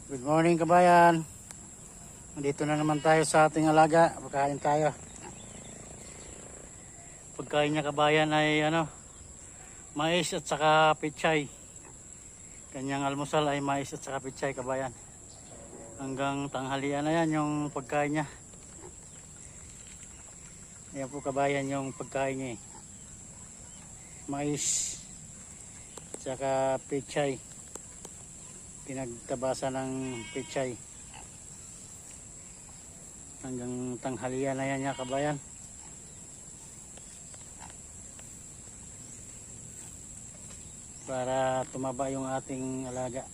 Good morning kabayan. Nandito na naman tayo sa ating alaga. Pagkain tayo. Pagkain niya kabayan ay mais at saka pechay. Kanyang almusal ay mais at saka pechay kabayan. Hanggang tanghalian na yan yung pagkain niya. Ayan po kabayan yung pagkain niya. Mais at saka pechay. Pinagtabasa ng pechay hanggang tanghalian na yan niya kabayan. Para tumaba yung ating alaga.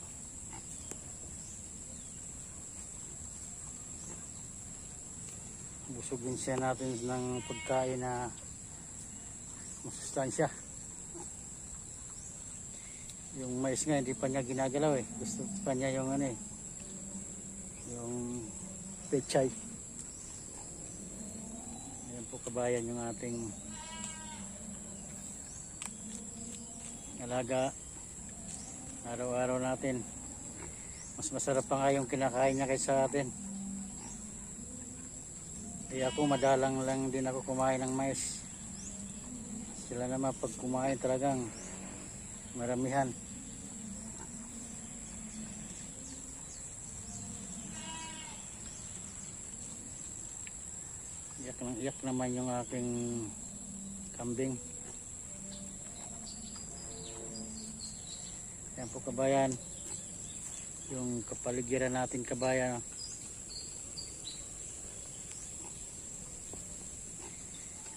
Busugin siya natin ng pagkain na masustansya. Yung mais nga hindi pa niya ginagalaw eh. Gusto pa niya yung yung pechay. Ayan po kabayan yung ating alaga. Araw-araw natin. Mas masarap pa nga yung kinakain niya kaysa atin. Kaya ako madalang lang din ako kumain ng mais. Sila naman pag kumain talagang maramihan. Iyak naman yung aking kambing. Ayan po kabayan yung kapaligiran natin kabayan.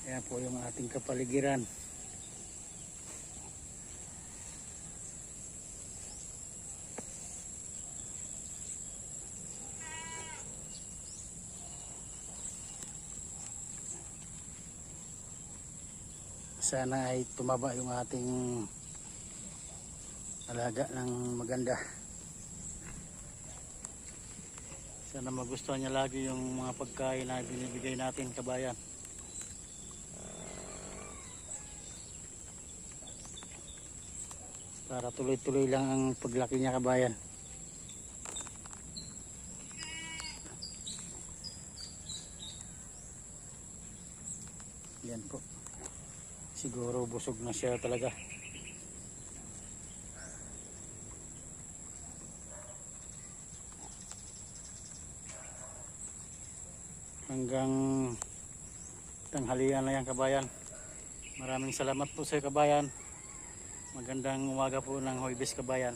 Ayan po yung ating kapaligiran. Sana ay tumaba yung ating alaga ng maganda. Sana magustuhan niya lagi yung mga pagkain na binibigay natin kabayan. Para tuloy-tuloy lang ang paglaki niya kabayan. Yan po. Siguro busog na siya talaga. Hanggang tanghalian na yan kabayan. Maraming salamat po sa kabayan. Magandang umaga po ng Huwebes kabayan.